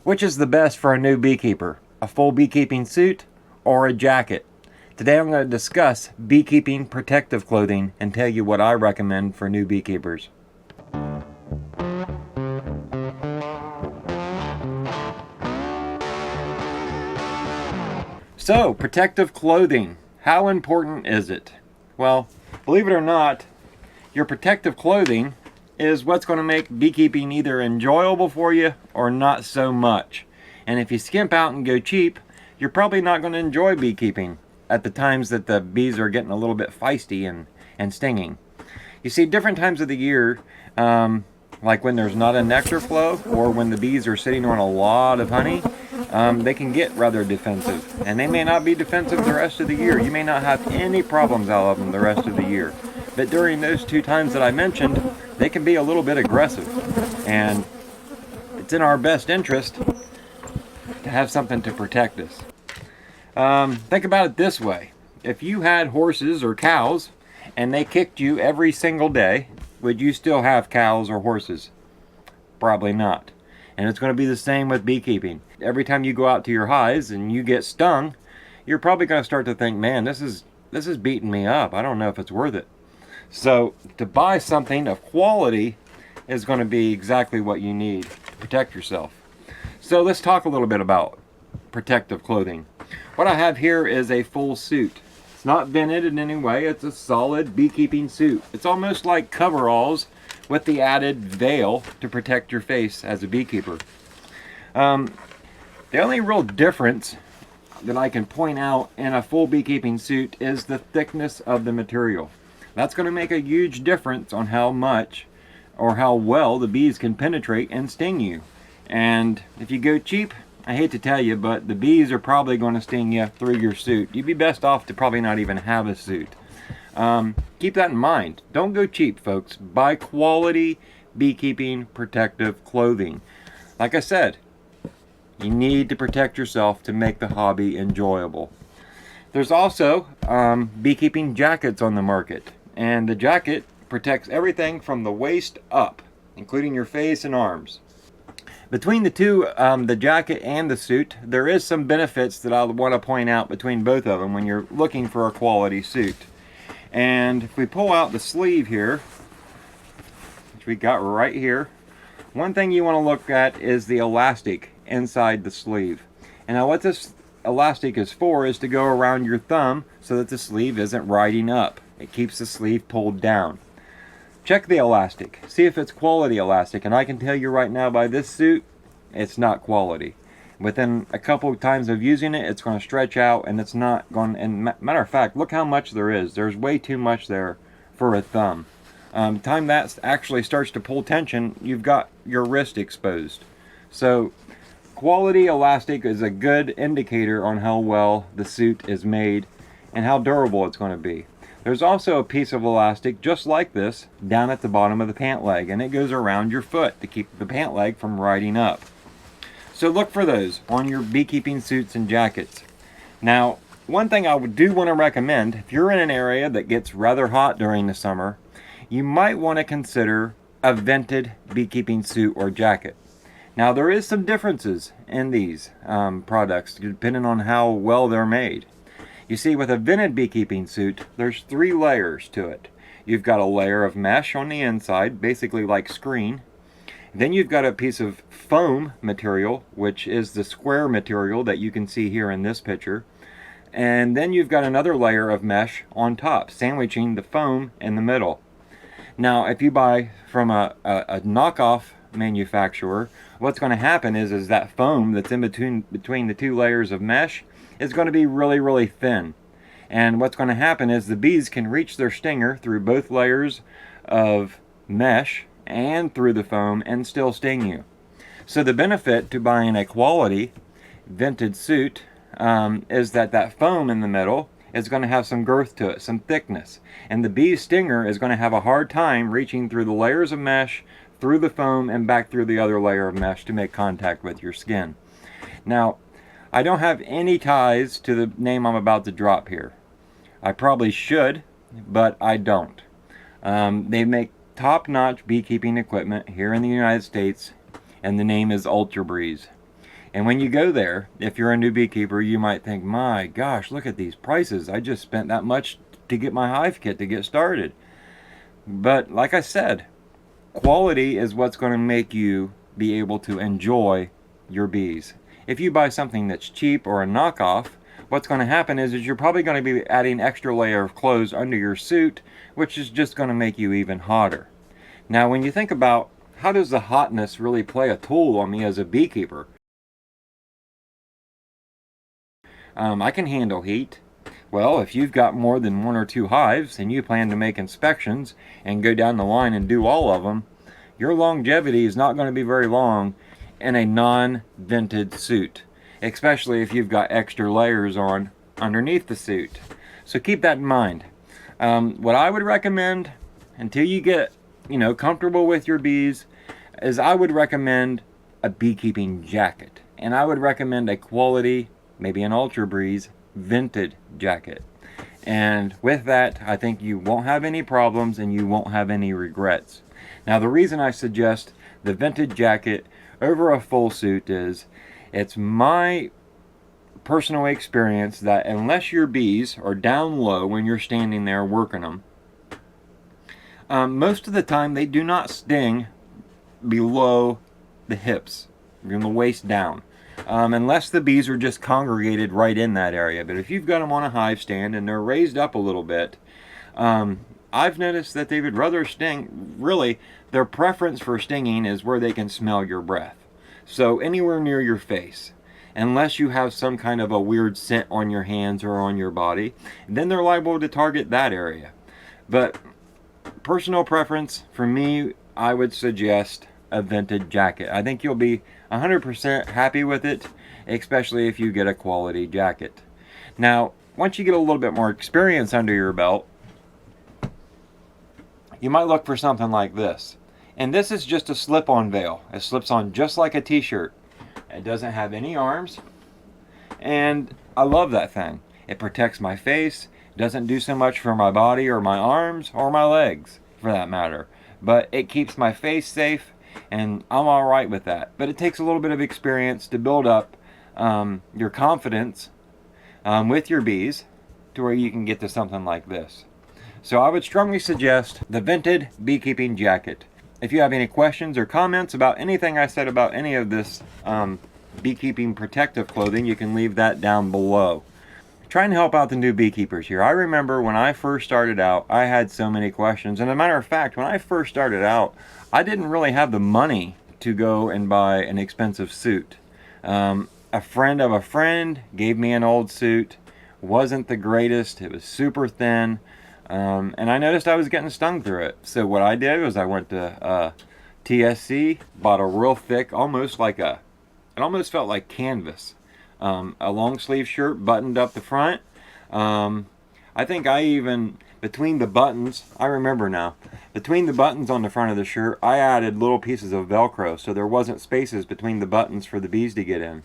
Which is the best for a new beekeeper? A full beekeeping suit or a jacket? Today I'm going to discuss beekeeping protective clothing and tell you what I recommend for new beekeepers. So, protective clothing. How important is it? Well, believe it or not, your protective clothing is what's going to make beekeeping either enjoyable for you or not so much. And if you skimp out and go cheap, you're probably not going to enjoy beekeeping at the times that the bees are getting a little bit feisty and stinging. You see, different times of the year, like when there's not a nectar flow or when the bees are sitting on a lot of honey, they can get rather defensive. And they may not be defensive the rest of the year. You may not have any problems out of them the rest of the year. But during those two times that I mentioned, they can be a little bit aggressive. And it's in our best interest to have something to protect us. Think about it this way. If you had horses or cows and they kicked you every single day, would you still have cows or horses? Probably not. And it's going to be the same with beekeeping. Every time you go out to your hives and you get stung, you're probably going to start to think, man, this is beating me up. I don't know if it's worth it. So to buy something of quality is going to be exactly what you need to protect yourself. So let's talk a little bit about protective clothing. What I have here is a full suit. It's not vented in any way. It's a solid beekeeping suit. It's almost like coveralls with the added veil to protect your face as a beekeeper. The only real difference that I can point out in a full beekeeping suit is the thickness of the material. That's going to make a huge difference on how much or how well the bees can penetrate and sting you. And if you go cheap, I hate to tell you, but the bees are probably going to sting you through your suit. You'd be best off to probably not even have a suit. Keep that in mind. Don't go cheap, folks. Buy quality beekeeping protective clothing. Like I said, you need to protect yourself to make the hobby enjoyable. There's also beekeeping jackets on the market. And the jacket protects everything from the waist up, including your face and arms. Between the two, the jacket and the suit, there is some benefits that I want to point out between both of them when you're looking for a quality suit. And if we pull out the sleeve here, which we got right here, one thing you want to look at is the elastic inside the sleeve. And now what this elastic is for is to go around your thumb so that the sleeve isn't riding up. It keeps the sleeve pulled down. Check the elastic. See if it's quality elastic. And I can tell you right now by this suit, it's not quality. Within a couple of times of using it, it's going to stretch out and it's not going. And matter of fact, look how much there is. There's way too much there for a thumb. Time that actually starts to pull tension, you've got your wrist exposed. So quality elastic is a good indicator on how well the suit is made and how durable it's going to be. There's also a piece of elastic just like this down at the bottom of the pant leg, and it goes around your foot to keep the pant leg from riding up. So look for those on your beekeeping suits and jackets. Now, one thing I do want to recommend, if you're in an area that gets rather hot during the summer, you might want to consider a vented beekeeping suit or jacket. Now, there is some differences in these products depending on how well they're made. You see, with a vented beekeeping suit, there's 3 layers to it. You've got a layer of mesh on the inside, basically like screen. Then you've got a piece of foam material, which is the square material that you can see here in this picture. And then you've got another layer of mesh on top, sandwiching the foam in the middle. Now, if you buy from a knockoff manufacturer, what's going to happen is that foam that's in between the 2 layers of mesh is going to be really, really thin. And what's going to happen is the bees can reach their stinger through both layers of mesh and through the foam and still sting you. So the benefit to buying a quality vented suit is that foam in the middle is going to have some girth to it, some thickness. And the bee's stinger is going to have a hard time reaching through the layers of mesh, through the foam, and back through the other layer of mesh to make contact with your skin. Now, I don't have any ties to the name I'm about to drop here. I probably should, but I don't. They make top-notch beekeeping equipment here in the United States, and the name is Ultra Breeze. And when you go there, if you're a new beekeeper, you might think, my gosh, look at these prices. I just spent that much to get my hive kit to get started. But like I said, quality is what's going to make you be able to enjoy your bees. If you buy something that's cheap or a knockoff, what's going to happen is you're probably going to be adding an extra layer of clothes under your suit, which is just going to make you even hotter. Now, when you think about how does the hotness really play a toll on me as a beekeeper, I can handle heat. Well, if you've got more than 1 or 2 hives and you plan to make inspections and go down the line and do all of them, your longevity is not going to be very long in a non-vented suit, especially if you've got extra layers on underneath the suit. So keep that in mind. What I would recommend until you get comfortable with your bees is I would recommend a beekeeping jacket, and I would recommend a quality, maybe an Ultra Breeze vented jacket. And with that, I think you won't have any problems and you won't have any regrets. Now, the reason I suggest the vented jacket over a full suit is it's my personal experience that unless your bees are down low when you're standing there working them, most of the time they do not sting below the hips, from the waist down. Unless the bees are just congregated right in that area. But if you've got them on a hive stand and they're raised up a little bit, I've noticed that they would rather sting. Really, their preference for stinging is where they can smell your breath. So anywhere near your face, unless you have some kind of a weird scent on your hands or on your body, then they're liable to target that area. But personal preference, for me, I would suggest a vented jacket. I think you'll be 100% happy with it, especially if you get a quality jacket. Now, once you get a little bit more experience under your belt, you might look for something like this. And this is just a slip-on veil. It slips on just like a t-shirt. It doesn't have any arms, and I love that thing. It protects my face, doesn't do so much for my body or my arms or my legs, for that matter. But it keeps my face safe, and I'm all right with that. But it takes a little bit of experience to build up your confidence with your bees to where you can get to something like this. So I would strongly suggest the vented beekeeping jacket. If you have any questions or comments about anything I said about any of this beekeeping protective clothing, you can leave that down below. Trying to help out the new beekeepers here. I remember when I first started out, I had so many questions. And as a matter of fact, when I first started out, I didn't really have the money to go and buy an expensive suit. A friend of a friend gave me an old suit. Wasn't the greatest. It was super thin. And I noticed I was getting stung through it. So what I did was I went to TSC, bought a real thick, it almost felt like canvas. A long sleeve shirt buttoned up the front. I think I even, between the buttons, I remember now, between the buttons on the front of the shirt, I added little pieces of Velcro so there wasn't spaces between the buttons for the bees to get in.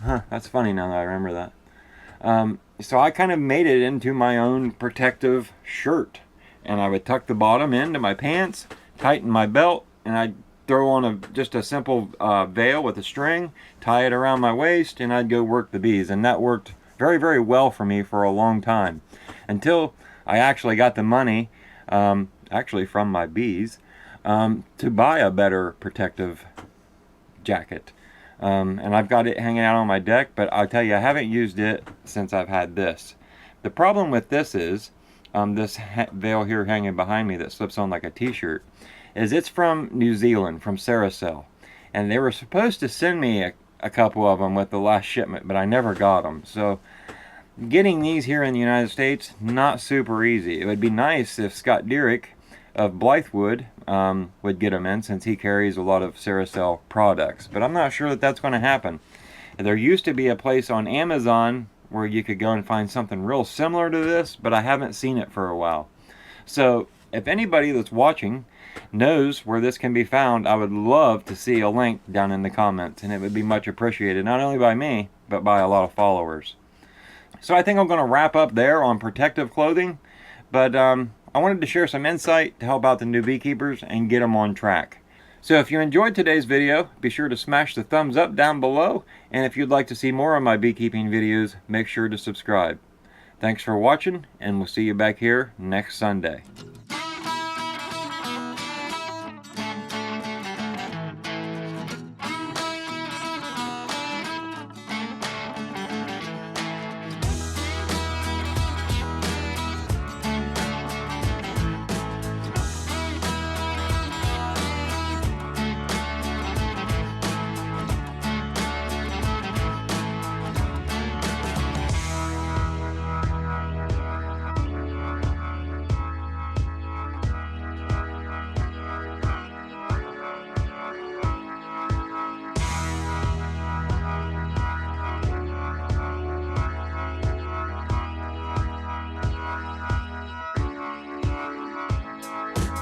Huh, that's funny now that I remember that. So I kind of made it into my own protective shirt. And I would tuck the bottom into my pants, tighten my belt, and I'd throw on just a simple veil with a string, tie it around my waist, and I'd go work the bees. And that worked very, very well for me for a long time. Until I actually got the money, actually from my bees, to buy a better protective jacket. And I've got it hanging out on my deck, but I'll tell you, I haven't used it since I've had this. The problem with this is, this veil here hanging behind me that slips on like a t-shirt, is it's from New Zealand, from Saracel. And they were supposed to send me a couple of them with the last shipment, but I never got them. So getting these here in the United States, not super easy. It would be nice if Scott Deerick of Blythewood would get them in, since he carries a lot of Saracel products. But I'm not sure that that's going to happen. There used to be a place on Amazon where you could go and find something real similar to this, but I haven't seen it for a while. So if anybody that's watching knows where this can be found, I would love to see a link down in the comments, and it would be much appreciated, not only by me, but by a lot of followers. So I think I'm going to wrap up there on protective clothing, but I wanted to share some insight to help out the new beekeepers and get them on track. So if you enjoyed today's video, be sure to smash the thumbs up down below, and if you'd like to see more of my beekeeping videos, make sure to subscribe. Thanks for watching, and we'll see you back here next Sunday.